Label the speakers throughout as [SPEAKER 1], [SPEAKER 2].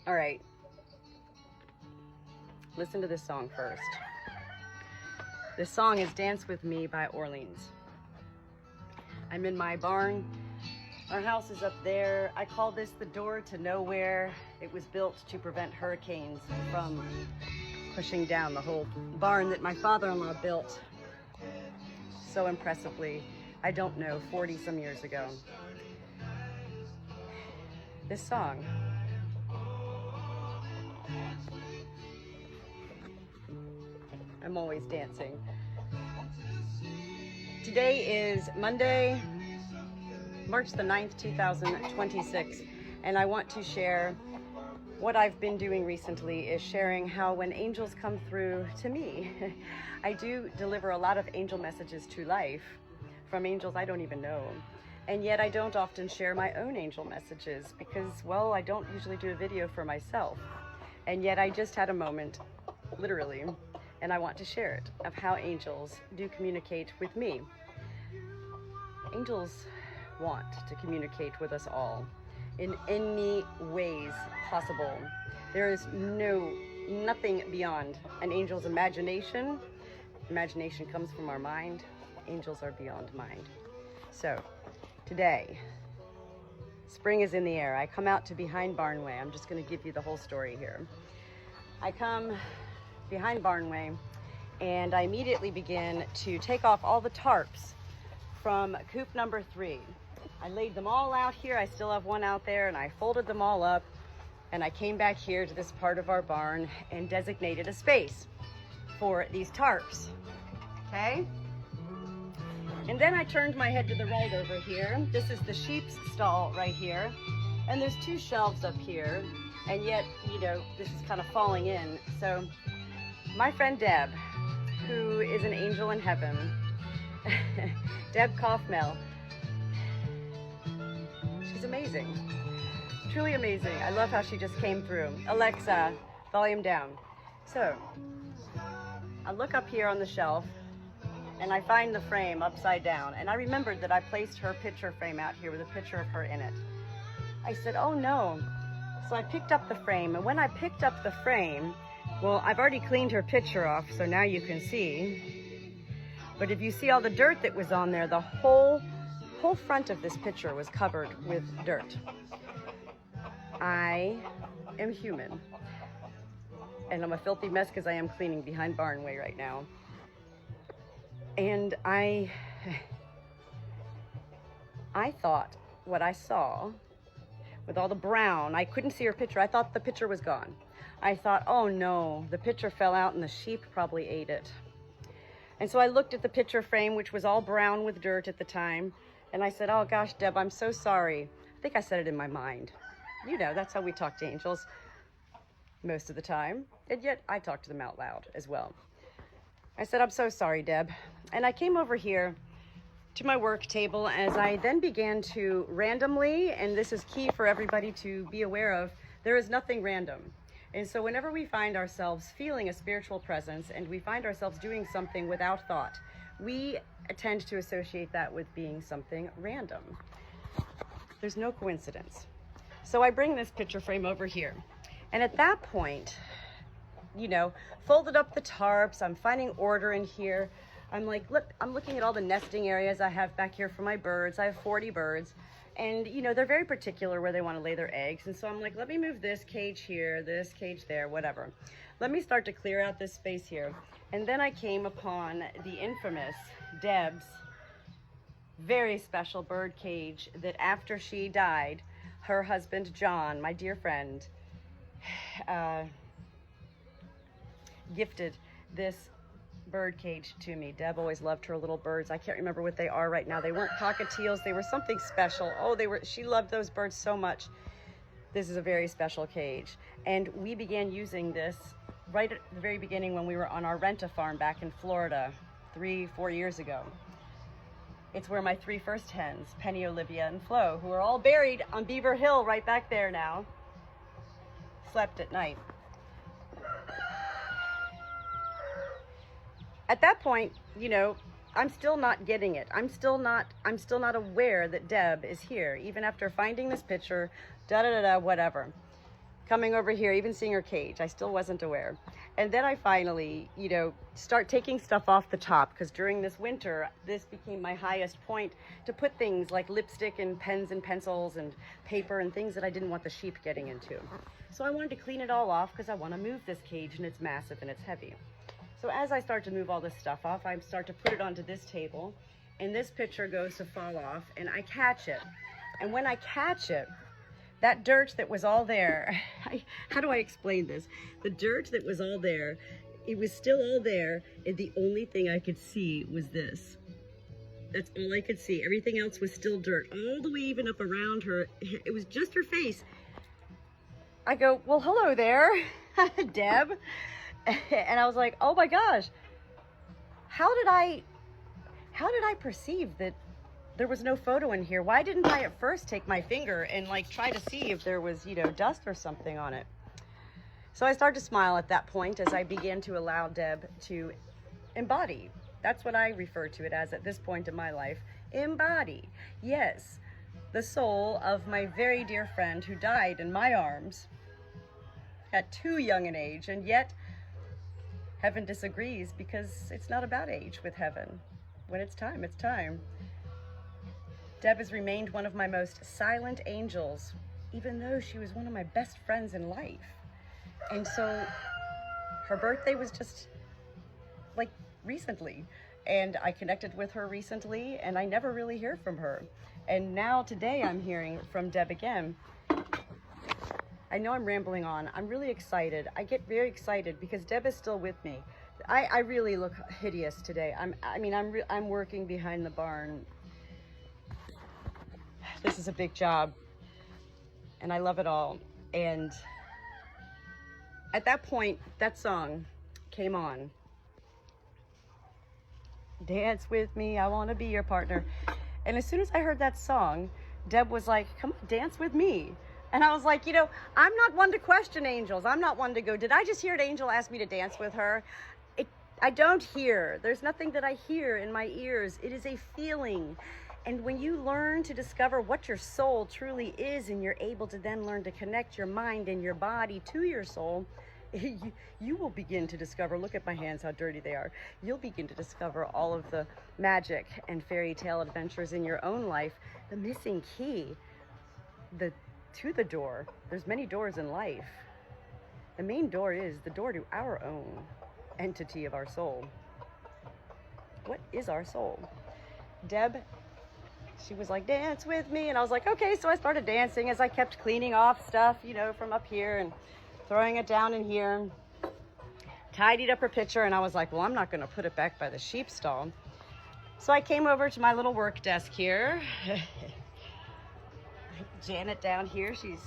[SPEAKER 1] All right. Listen to this song first. This song is Dance With Me by Orleans. I'm in my barn. Our house is up there. I call this the door to nowhere. It was built to prevent hurricanes from pushing down the whole barn that my father-in-law built so impressively, I don't know, 40 some years ago. This song. I'm always dancing. Today is Monday, March the 9th, 2026, and I want to share what I've been doing recently is sharing how when angels come through to me, I do deliver a lot of angel messages to life from angels I don't even know. And yet I don't often share my own angel messages because, well, I don't usually do a video for myself. And yet I just had a moment, literally, and I want to share it, of how angels do communicate with me. Angels want to communicate with us all in any ways possible. There is nothing beyond an angel's imagination. Imagination comes from our mind. Angels are beyond mind. So today, spring is in the air. I come out to behind Barnway. I'm just going to give you the whole story here. I come behind Barnway and I immediately begin to take off all the tarps from coop number 3. I laid them all out here. I still have one out there, and I folded them all up, and I came back here to this part of our barn and designated a space for these tarps, okay? And then I turned my head to the right over here. This is the sheep's stall right here, and there's 2 shelves up here, and yet, you know, this is kind of falling in. So my friend Deb, who is an angel in heaven, Deb Kofmehl, she's amazing, truly amazing. I love how she just came through. Alexa, volume down. So I look up here on the shelf and I find the frame upside down, and I remembered that I placed her picture frame out here with a picture of her in it. I said, oh no. So I picked up the frame, and when I picked up the frame, well, I've already cleaned her picture off, so now you can see. But if you see all the dirt that was on there, the whole front of this picture was covered with dirt. I am human, and I'm a filthy mess because I am cleaning behind Barnway right now. And I thought what I saw with all the brown, I couldn't see her picture. I thought the picture was gone. I thought, oh no, the picture fell out and the sheep probably ate it. And so I looked at the picture frame, which was all brown with dirt at the time, and I said, oh gosh, Deb, I'm so sorry. I think I said it in my mind. You know, that's how we talk to angels most of the time, and yet I talk to them out loud as well. I said, I'm so sorry, Deb. And I came over here to my work table as I then began to randomly, and this is key for everybody to be aware of, there is nothing random. And so whenever we find ourselves feeling a spiritual presence and we find ourselves doing something without thought, we tend to associate that with being something random. There's no coincidence. So I bring this picture frame over here. And at that point, you know, folded up the tarps, I'm finding order in here. I'm like, look, I'm looking at all the nesting areas I have back here for my birds. I have 40 birds. And, you know, they're very particular where they want to lay their eggs. And so I'm like, let me move this cage here, this cage there, whatever. Let me start to clear out this space here. And then I came upon the infamous Deb's very special bird cage that after she died, her husband, John, my dear friend, gifted this bird cage to me. Deb always loved her little birds. I can't remember what they are right now. They weren't cockatiels. They were something special. Oh, she loved those birds so much. This is a very special cage. And we began using this right at the very beginning when we were on our rent-a-farm back in Florida 3-4 years ago. It's where my 3 first hens, Penny, Olivia, and Flo, who are all buried on Beaver Hill right back there now, slept at night. At that point, you know, I'm still not getting it. I'm still not aware that Deb is here, even after finding this picture, whatever. coming over here, even seeing her cage. I still wasn't aware. And then I finally, start taking stuff off the top, because during this winter, this became my highest point to put things like lipstick and pens and pencils and paper and things that I didn't want the sheep getting into. So I wanted to clean it all off because I want to move this cage, and it's massive and it's heavy. So as I start to move all this stuff off, I start to put it onto this table, and this picture goes to fall off, and I catch it. And when I catch it, that dirt that was all there, how do I explain this? The dirt that was all there, it was still all there, and the only thing I could see was this. That's all I could see. Everything else was still dirt, all the way even up around her. It was just her face. I go, well, hello there, Deb. And I was like, oh my gosh, how did I perceive that there was no photo in here? Why didn't I at first take my finger and like try to see if there was, dust or something on it? So I started to smile at that point as I began to allow Deb to embody. That's what I refer to it as at this point in my life. Embody. Yes, the soul of my very dear friend who died in my arms at too young an age, and yet heaven disagrees, because it's not about age with heaven. When it's time, it's time. Deb has remained one of my most silent angels, even though she was one of my best friends in life. And so her birthday was just like recently, and I connected with her recently, and I never really hear from her. And now today I'm hearing from Deb again. I know I'm rambling on. I'm really excited. I get very excited because Deb is still with me. I really look hideous today. I'm working behind the barn. This is a big job, and I love it all. And at that point, that song came on. Dance with me, I want to be your partner. And as soon as I heard that song, Deb was like, come on, dance with me. And I was like, I'm not one to question angels. I'm not one to go, did I just hear an angel ask me to dance with her? I don't hear. There's nothing that I hear in my ears. It is a feeling. And when you learn to discover what your soul truly is, and you're able to then learn to connect your mind and your body to your soul, you will begin to discover, look at my hands, how dirty they are. You'll begin to discover all of the magic and fairy tale adventures in your own life. The missing key to the door. There's many doors in life. The main door is the door to our own entity of our soul. What is our soul? Deb, she was like, dance with me. And I was like, okay. So I started dancing as I kept cleaning off stuff, from up here and throwing it down in here. Tidied up her picture, and I was like, well, I'm not going to put it back by the sheep stall. So I came over to my little work desk here. Janet down here, she's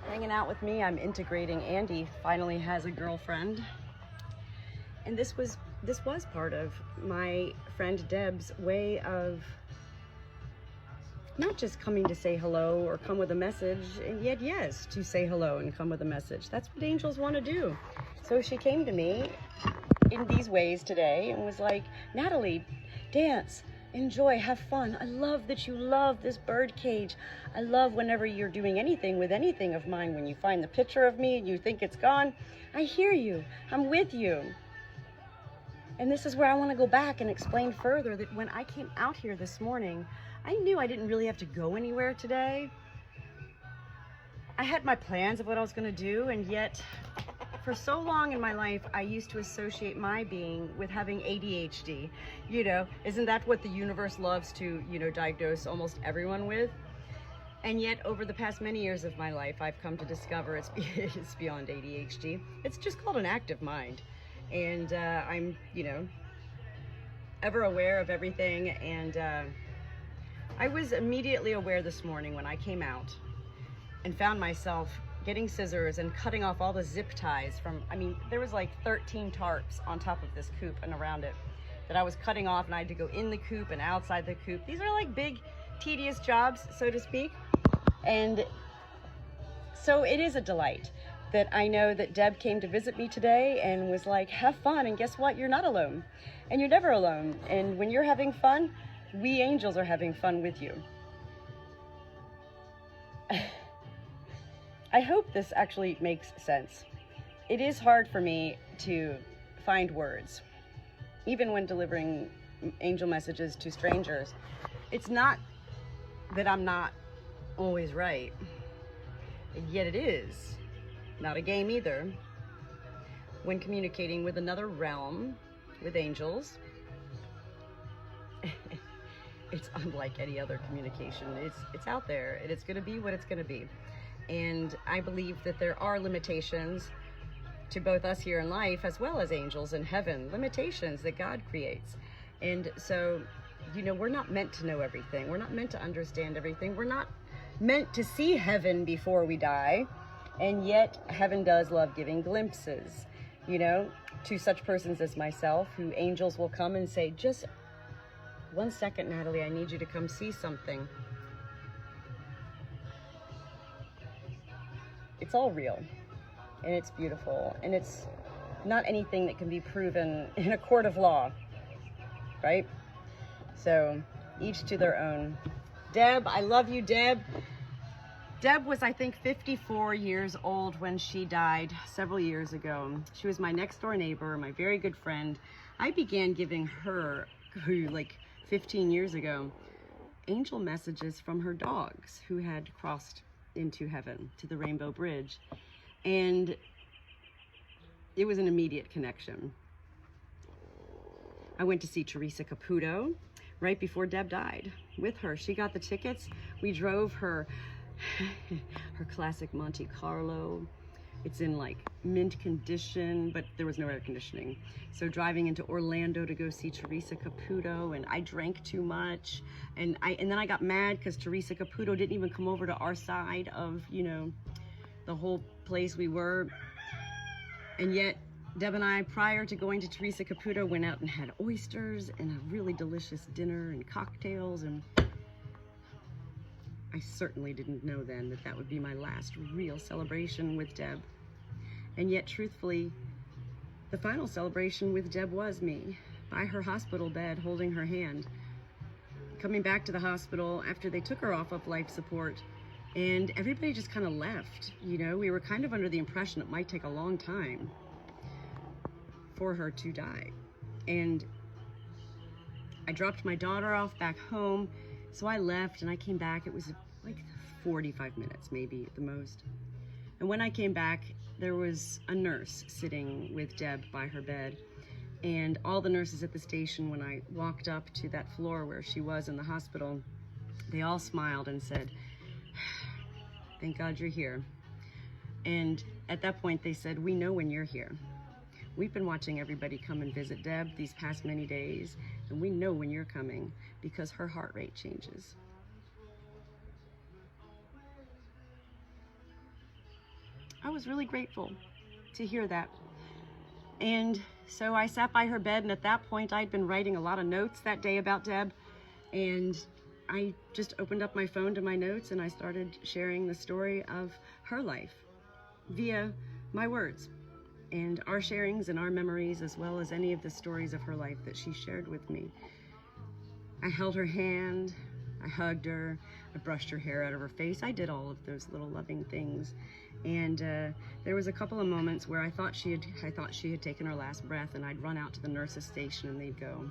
[SPEAKER 1] hanging out with me. I'm integrating. Andy finally has a girlfriend. And this was part of my friend Deb's way of not just coming to say hello or come with a message, and yet yes, to say hello and come with a message. That's what angels want to do. So she came to me in these ways today and was like, Natalie, dance, enjoy, have fun. I love that you love this bird cage. I love whenever you're doing anything with anything of mine, when you find the picture of me and you think it's gone, I hear you, I'm with you. And this is where I want to go back and explain further that when I came out here this morning, I knew I didn't really have to go anywhere today. I had my plans of what I was going to do, and yet for so long in my life, I used to associate my being with having ADHD. Isn't that what the universe loves to, diagnose almost everyone with? And yet over the past many years of my life, I've come to discover it's beyond ADHD. It's just called an active mind. And I'm, ever aware of everything. And I was immediately aware this morning when I came out and found myself getting scissors and cutting off all the zip ties from, there was like 13 tarps on top of this coop and around it that I was cutting off, and I had to go in the coop and outside the coop. These are like big, tedious jobs, so to speak. And so it is a delight that I know that Deb came to visit me today and was like, have fun, and guess what? You're not alone, and you're never alone. And when you're having fun, we angels are having fun with you. I hope this actually makes sense. It is hard for me to find words, even when delivering angel messages to strangers. It's not that I'm not always right, yet it is not a game either. When communicating with another realm, with angels, it's unlike any other communication. It's out there, and it's going to be what it's going to be. And I believe that there are limitations to both us here in life as well as angels in heaven, limitations that God creates. And so, you know, we're not meant to know everything. We're not meant to understand everything. We're not meant to see heaven before we die. And yet heaven does love giving glimpses, you know, to such persons as myself, who angels will come and say, just 1 second, Natalie, I need you to come see something. It's all real, and it's beautiful, and it's not anything that can be proven in a court of law, right? So each to their own. Deb, I love you, Deb. Deb was, I think, 54 years old when she died several years ago. She was my next door neighbor, my very good friend. I began giving her, like 15 years ago, angel messages from her dogs who had crossed into heaven, to the Rainbow Bridge. And it was an immediate connection. I went to see Teresa Caputo right before Deb died with her. She got the tickets. We drove her classic Monte Carlo. It's in like mint condition, but there was no air conditioning. So driving into Orlando to go see Teresa Caputo, and I drank too much, and then I got mad because Teresa Caputo didn't even come over to our side of, you know, the whole place we were. And yet Deb and I, prior to going to Teresa Caputo, went out and had oysters and a really delicious dinner and cocktails, and I certainly didn't know then that that would be my last real celebration with Deb. And yet, truthfully, the final celebration with Deb was me, by her hospital bed, holding her hand. Coming back to the hospital after they took her off of life support, and everybody just kind of left. You know, we were kind of under the impression it might take a long time for her to die. And I dropped my daughter off back home, so I left and I came back. It was like 45 minutes, maybe at the most. And when I came back, there was a nurse sitting with Deb by her bed. And all the nurses at the station, when I walked up to that floor where she was in the hospital, they all smiled and said, "Thank God you're here." And at that point they said, "We know when you're here. We've been watching everybody come and visit Deb these past many days, and we know when you're coming because her heart rate changes." I was really grateful to hear that. And so I sat by her bed, and at that point I'd been writing a lot of notes that day about Deb, and I just opened up my phone to my notes and I started sharing the story of her life via my words and our sharings and our memories, as well as any of the stories of her life that she shared with me. I held her hand, I hugged her, I brushed her hair out of her face. I did all of those little loving things. And there was a couple of moments where I thought she had taken her last breath, and I'd run out to the nurse's station and they'd go.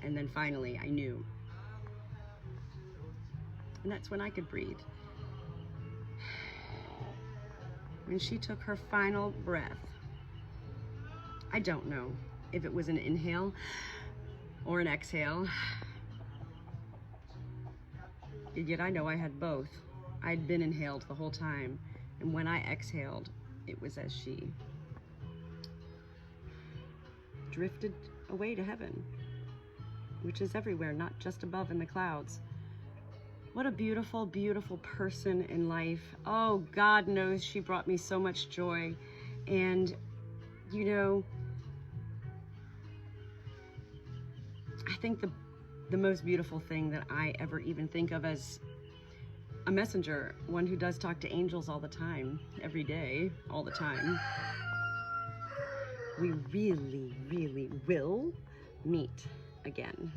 [SPEAKER 1] And then finally I knew. And that's when I could breathe. When she took her final breath, I don't know if it was an inhale or an exhale, yet I know I had both. I'd been inhaled the whole time, and when I exhaled, it was as she drifted away to heaven, which is everywhere, not just above in the clouds. What a beautiful, beautiful person in life. Oh, God knows she brought me so much joy. And, you know, I think the most beautiful thing that I ever even think of as a messenger, one who does talk to angels all the time, every day, all the time, we really, really will meet again.